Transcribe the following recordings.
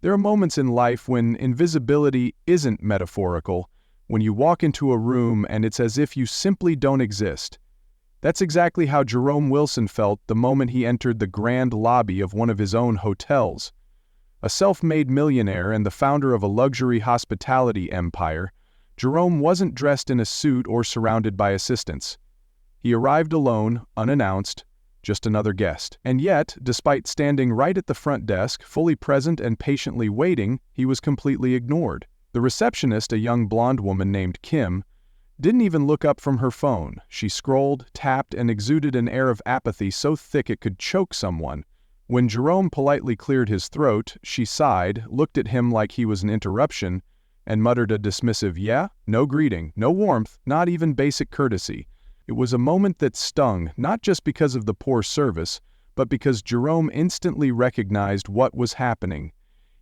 There are moments in life when invisibility isn't metaphorical, when you walk into a room and it's as if you simply don't exist. That's exactly how Jerome Wilson felt the moment he entered the grand lobby of one of his own hotels. A self-made millionaire and the founder of a luxury hospitality empire, Jerome wasn't dressed in a suit or surrounded by assistants. He arrived alone, unannounced, just another guest. And yet, despite standing right at the front desk, fully present and patiently waiting, he was completely ignored. The receptionist, a young blonde woman named Kim, didn't even look up from her phone. She scrolled, tapped, and exuded an air of apathy so thick it could choke someone. When Jerome politely cleared his throat, she sighed, looked at him like he was an interruption, and muttered a dismissive, "Yeah?" No greeting, no warmth, not even basic courtesy. It was a moment that stung, not just because of the poor service, but because Jerome instantly recognized what was happening.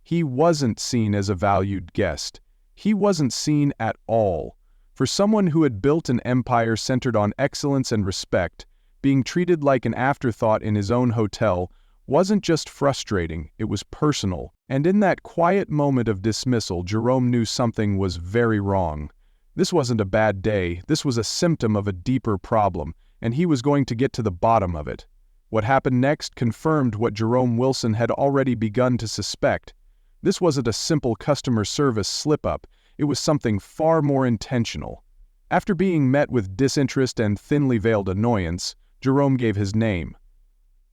He wasn't seen as a valued guest. He wasn't seen at all. For someone who had built an empire centered on excellence and respect, being treated like an afterthought in his own hotel wasn't just frustrating, it was personal. And in that quiet moment of dismissal, Jerome knew something was very wrong. This wasn't a bad day, this was a symptom of a deeper problem, and he was going to get to the bottom of it. What happened next confirmed what Jerome Wilson had already begun to suspect. This wasn't a simple customer service slip-up, it was something far more intentional. After being met with disinterest and thinly veiled annoyance, Jerome gave his name.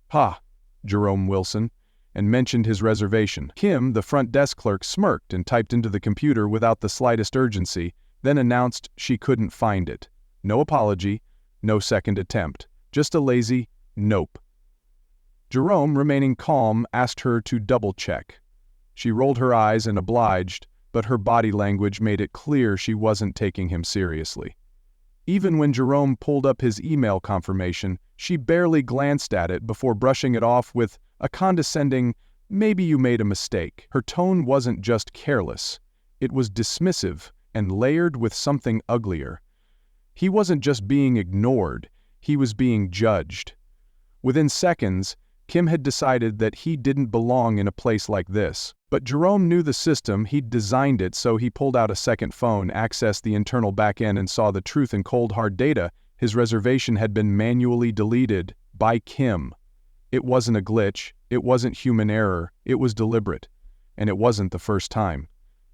"Ha, Jerome Wilson," and mentioned his reservation. Kim, the front desk clerk, smirked and typed into the computer without the slightest urgency, then announced she couldn't find it. No apology, no second attempt, just a lazy nope. Jerome, remaining calm, asked her to double-check. She rolled her eyes and obliged, but her body language made it clear she wasn't taking him seriously. Even when Jerome pulled up his email confirmation, she barely glanced at it before brushing it off with a condescending, "Maybe you made a mistake." Her tone wasn't just careless, it was dismissive and layered with something uglier. He wasn't just being ignored, he was being judged. Within seconds, Kim had decided that he didn't belong in a place like this. But Jerome knew the system, he'd designed it, so he pulled out a second phone, accessed the internal backend, and saw the truth in cold hard data. His reservation had been manually deleted by Kim. It wasn't a glitch, it wasn't human error, it was deliberate. And it wasn't the first time.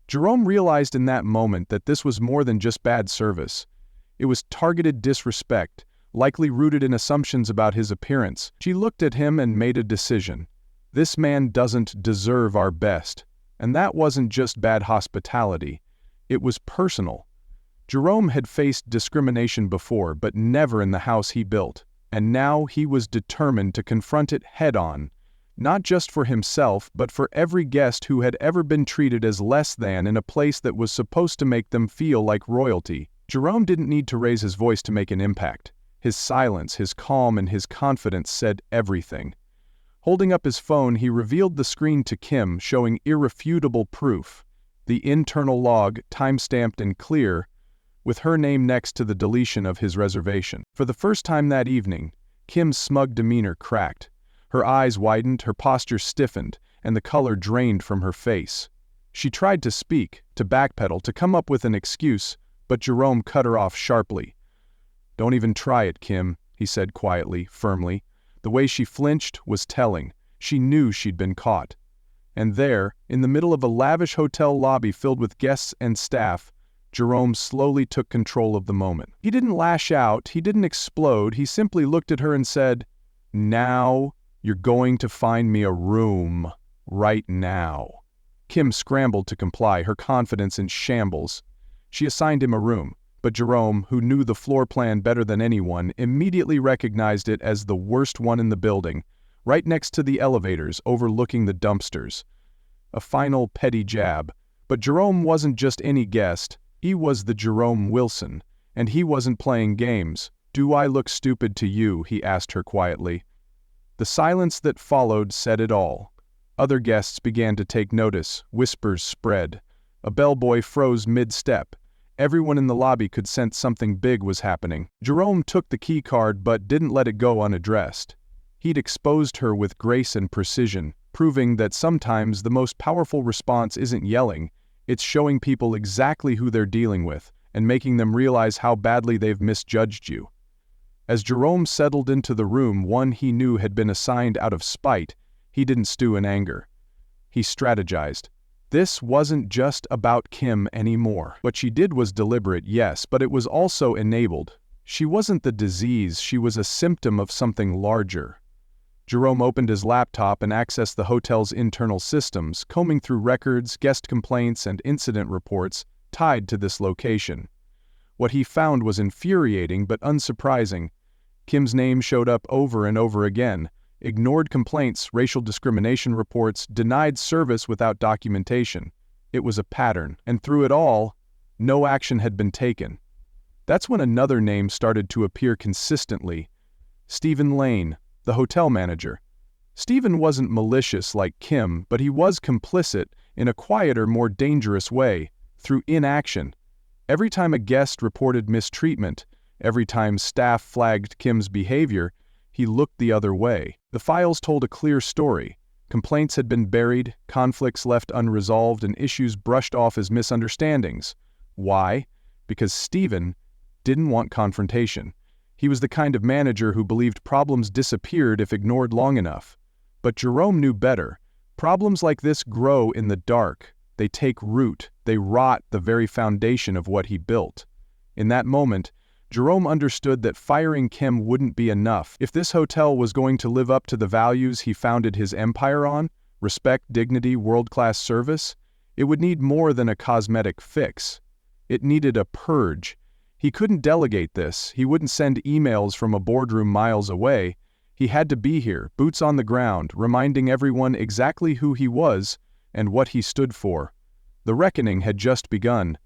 Jerome realized in that moment that this was more than just bad service. It was targeted disrespect, likely rooted in assumptions about his appearance. She looked at him and made a decision. This man doesn't deserve our best. And that wasn't just bad hospitality. It was personal. Jerome had faced discrimination before, but never in the house he built. And now he was determined to confront it head-on. Not just for himself, but for every guest who had ever been treated as less than in a place that was supposed to make them feel like royalty. Jerome didn't need to raise his voice to make an impact. His silence, his calm, and his confidence said everything. Holding up his phone, he revealed the screen to Kim, showing irrefutable proof. The internal log, time-stamped and clear, with her name next to the deletion of his reservation. For the first time that evening, Kim's smug demeanor cracked. Her eyes widened, her posture stiffened, and the color drained from her face. She tried to speak, to backpedal, to come up with an excuse, but Jerome cut her off sharply. "Don't even try it, Kim," he said quietly, firmly. The way she flinched was telling. She knew she'd been caught. And there, in the middle of a lavish hotel lobby filled with guests and staff, Jerome slowly took control of the moment. He didn't lash out, he didn't explode, he simply looked at her and said, "Now you're going to find me a room. Right now." Kim scrambled to comply, her confidence in shambles. She assigned him a room, but Jerome, who knew the floor plan better than anyone, immediately recognized it as the worst one in the building, right next to the elevators overlooking the dumpsters. A final petty jab. But Jerome wasn't just any guest, he was the Jerome Wilson, and he wasn't playing games. "Do I look stupid to you?" he asked her quietly. The silence that followed said it all. Other guests began to take notice, whispers spread. A bellboy froze mid-step. Everyone in the lobby could sense something big was happening. Jerome took the key card but didn't let it go unaddressed. He'd exposed her with grace and precision, proving that sometimes the most powerful response isn't yelling, it's showing people exactly who they're dealing with and making them realize how badly they've misjudged you. As Jerome settled into the room one he knew had been assigned out of spite, he didn't stew in anger. He strategized. This wasn't just about Kim anymore. What she did was deliberate, yes, but it was also enabled. She wasn't the disease, she was a symptom of something larger. Jerome opened his laptop and accessed the hotel's internal systems, combing through records, guest complaints, and incident reports tied to this location. What he found was infuriating but unsurprising. Kim's name showed up over and over again. Ignored complaints, racial discrimination reports, denied service without documentation. It was a pattern, and through it all, no action had been taken. That's when another name started to appear consistently. Stephen Lane, the hotel manager. Stephen wasn't malicious like Kim, but he was complicit in a quieter, more dangerous way, through inaction. Every time a guest reported mistreatment, every time staff flagged Kim's behavior, he looked the other way. The files told a clear story. Complaints had been buried, conflicts left unresolved, and issues brushed off as misunderstandings. Why? Because Stephen didn't want confrontation. He was the kind of manager who believed problems disappeared if ignored long enough. But Jerome knew better. Problems like this grow in the dark. They take root. They rot the very foundation of what he built. In that moment, Jerome understood that firing Kim wouldn't be enough. If this hotel was going to live up to the values he founded his empire on, respect, dignity, world-class service, it would need more than a cosmetic fix. It needed a purge. He couldn't delegate this. He wouldn't send emails from a boardroom miles away. He had to be here, boots on the ground, reminding everyone exactly who he was and what he stood for. The reckoning had just begun.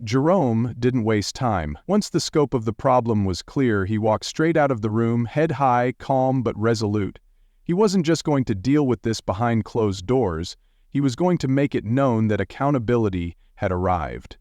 Jerome didn't waste time. Once the scope of the problem was clear, he walked straight out of the room, head high, calm but resolute. He wasn't just going to deal with this behind closed doors, he was going to make it known that accountability had arrived.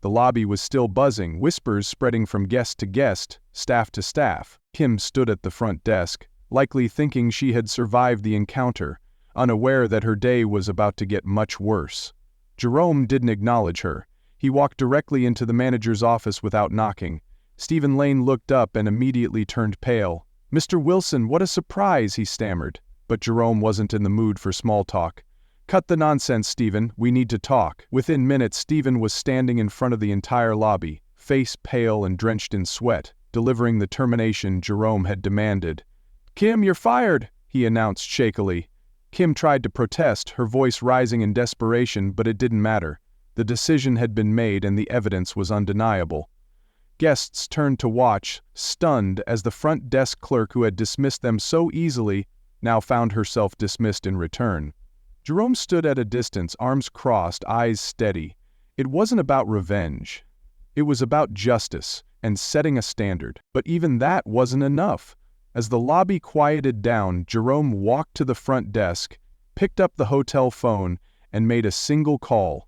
The lobby was still buzzing, whispers spreading from guest to guest, staff to staff. Kim stood at the front desk, likely thinking she had survived the encounter, unaware that her day was about to get much worse. Jerome didn't acknowledge her. He walked directly into the manager's office without knocking. Stephen Lane looked up and immediately turned pale. "Mr. Wilson, what a surprise," he stammered. But Jerome wasn't in the mood for small talk. "Cut the nonsense, Stephen. We need to talk." Within minutes, Stephen was standing in front of the entire lobby, face pale and drenched in sweat, delivering the termination Jerome had demanded. "Kim, you're fired," he announced shakily. Kim tried to protest, her voice rising in desperation, but it didn't matter. The decision had been made and the evidence was undeniable. Guests turned to watch, stunned, as the front desk clerk who had dismissed them so easily now found herself dismissed in return. Jerome stood at a distance, arms crossed, eyes steady. It wasn't about revenge. It was about justice and setting a standard. But even that wasn't enough. As the lobby quieted down, Jerome walked to the front desk, picked up the hotel phone, and made a single call.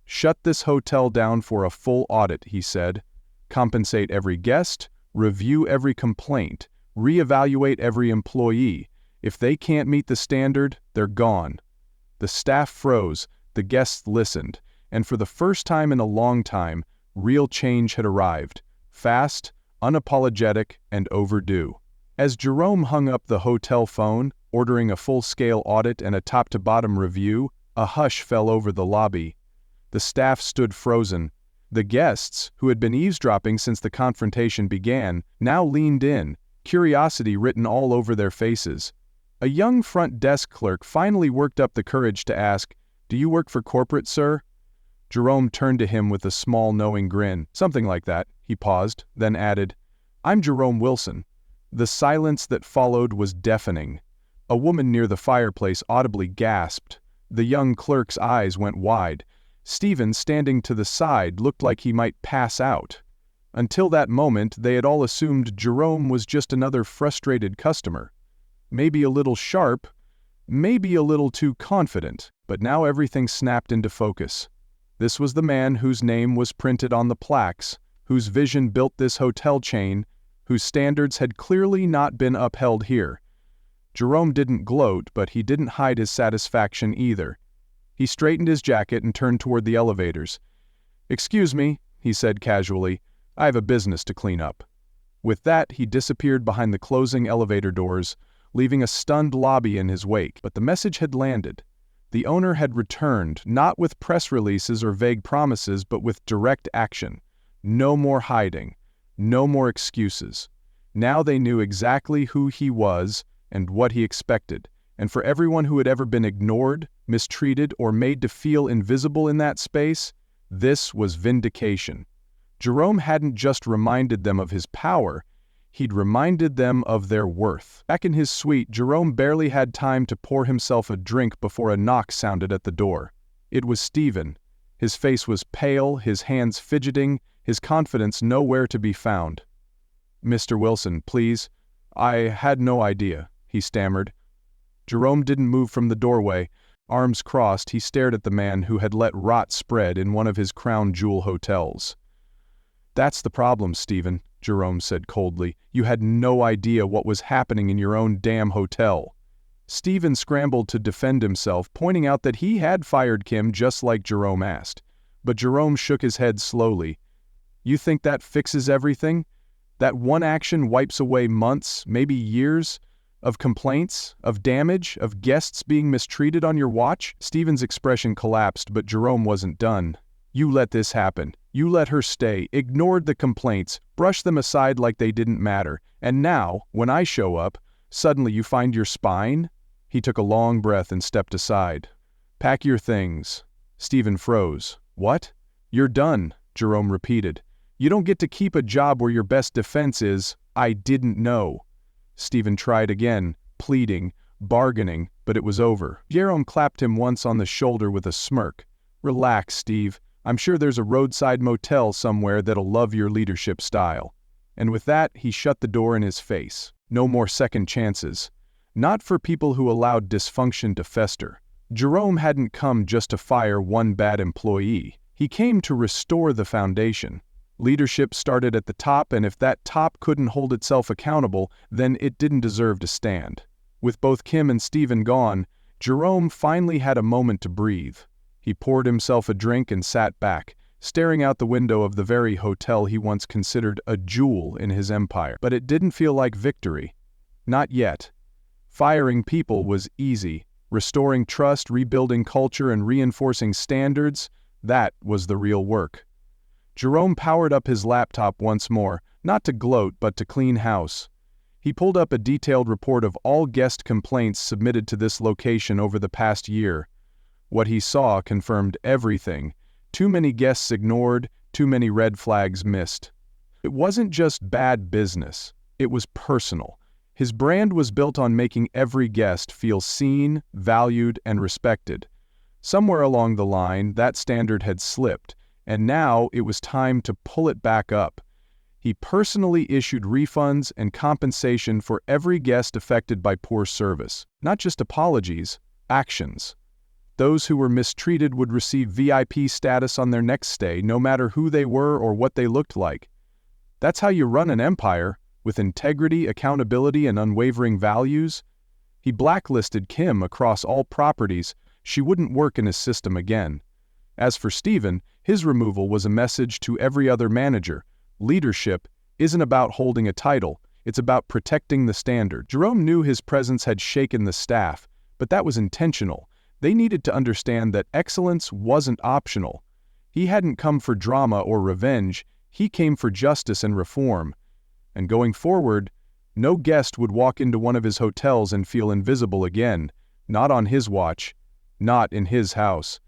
"Shut this hotel down for a full audit," he said. "Compensate every guest, review every complaint, reevaluate every employee. If they can't meet the standard, they're gone." The staff froze, the guests listened, and for the first time in a long time, real change had arrived. Fast, unapologetic, and overdue. As Jerome hung up the hotel phone, ordering a full-scale audit and a top-to-bottom review, a hush fell over the lobby. The staff stood frozen. The guests, who had been eavesdropping since the confrontation began, now leaned in, curiosity written all over their faces. A young front desk clerk finally worked up the courage to ask, "Do you work for corporate, sir?" Jerome turned to him with a small knowing grin. "Something like that." He paused, then added, "I'm Jerome Wilson." The silence that followed was deafening. A woman near the fireplace audibly gasped. The young clerk's eyes went wide. Stephen, standing to the side, looked like he might pass out. Until that moment, they had all assumed Jerome was just another frustrated customer. Maybe a little sharp, maybe a little too confident, but now everything snapped into focus. This was the man whose name was printed on the plaques, whose vision built this hotel chain, whose standards had clearly not been upheld here. Jerome didn't gloat, but he didn't hide his satisfaction either. He straightened his jacket and turned toward the elevators. "Excuse me," he said casually, "I have a business to clean up." With that, he disappeared behind the closing elevator doors, leaving a stunned lobby in his wake. But the message had landed. The owner had returned, not with press releases or vague promises, but with direct action. No more hiding. No more excuses. Now they knew exactly who he was and what he expected. And for everyone who had ever been ignored, mistreated, or made to feel invisible in that space, this was vindication. Jerome hadn't just reminded them of his power, he'd reminded them of their worth. Back in his suite, Jerome barely had time to pour himself a drink before a knock sounded at the door. It was Stephen. His face was pale, his hands fidgeting, his confidence nowhere to be found. "Mr. Wilson, please. I had no idea," he stammered. Jerome didn't move from the doorway. Arms crossed, he stared at the man who had let rot spread in one of his crown jewel hotels. "That's the problem, Stephen," Jerome said coldly. "You had no idea what was happening in your own damn hotel." Stephen scrambled to defend himself, pointing out that he had fired Kim just like Jerome asked. But Jerome shook his head slowly. "You think that fixes everything? That one action wipes away months, maybe years, of complaints, of damage, of guests being mistreated on your watch?" Stephen's expression collapsed, but Jerome wasn't done. "You let this happen. You let her stay, ignored the complaints, brushed them aside like they didn't matter. And now, when I show up, suddenly you find your spine?" He took a long breath and stepped aside. "Pack your things." Stephen froze. "What?" "You're done," Jerome repeated. "You don't get to keep a job where your best defense is, 'I didn't know.'" Stephen tried again, pleading, bargaining, but it was over. Jerome clapped him once on the shoulder with a smirk. "Relax, Steve. I'm sure there's a roadside motel somewhere that'll love your leadership style." And with that, he shut the door in his face. No more second chances. Not for people who allowed dysfunction to fester. Jerome hadn't come just to fire one bad employee. He came to restore the foundation. Leadership started at the top, and if that top couldn't hold itself accountable, then it didn't deserve to stand. With both Kim and Stephen gone, Jerome finally had a moment to breathe. He poured himself a drink and sat back, staring out the window of the very hotel he once considered a jewel in his empire. But it didn't feel like victory. Not yet. Firing people was easy. Restoring trust, rebuilding culture, and reinforcing standards, that was the real work. Jerome powered up his laptop once more, not to gloat but to clean house. He pulled up a detailed report of all guest complaints submitted to this location over the past year. What he saw confirmed everything. Too many guests ignored, too many red flags missed. It wasn't just bad business, it was personal. His brand was built on making every guest feel seen, valued, and respected. Somewhere along the line, that standard had slipped, and now it was time to pull it back up. He personally issued refunds and compensation for every guest affected by poor service. Not just apologies, actions. Those who were mistreated would receive VIP status on their next stay, no matter who they were or what they looked like. That's how you run an empire, with integrity, accountability, and unwavering values. He blacklisted Kim across all properties. She wouldn't work in his system again. As for Stephen, his removal was a message to every other manager. Leadership isn't about holding a title, it's about protecting the standard. Jerome knew his presence had shaken the staff, but that was intentional. They needed to understand that excellence wasn't optional. He hadn't come for drama or revenge, he came for justice and reform. And going forward, no guest would walk into one of his hotels and feel invisible again, not on his watch, not in his house.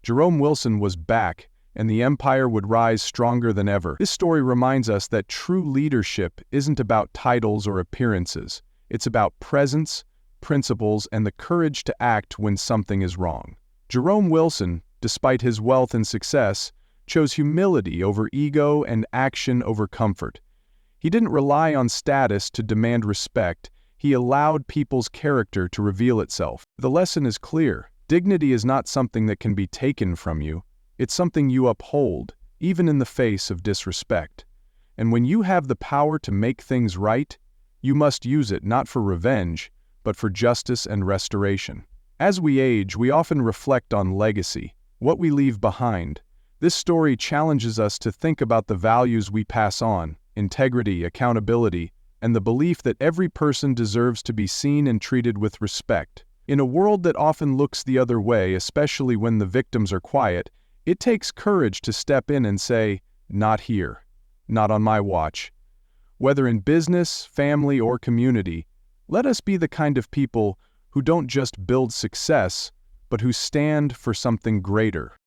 Jerome Wilson was back, and the empire would rise stronger than ever. This story reminds us that true leadership isn't about titles or appearances. It's about presence, principles, and the courage to act when something is wrong. Jerome Wilson, despite his wealth and success, chose humility over ego and action over comfort. He didn't rely on status to demand respect. He allowed people's character to reveal itself. The lesson is clear. Dignity is not something that can be taken from you. It's something you uphold, even in the face of disrespect. And when you have the power to make things right, you must use it not for revenge, but for justice and restoration. As we age, we often reflect on legacy, what we leave behind. This story challenges us to think about the values we pass on: integrity, accountability, and the belief that every person deserves to be seen and treated with respect. In a world that often looks the other way, especially when the victims are quiet, it takes courage to step in and say, "Not here. Not on my watch." Whether in business, family, or community, let us be the kind of people who don't just build success, but who stand for something greater.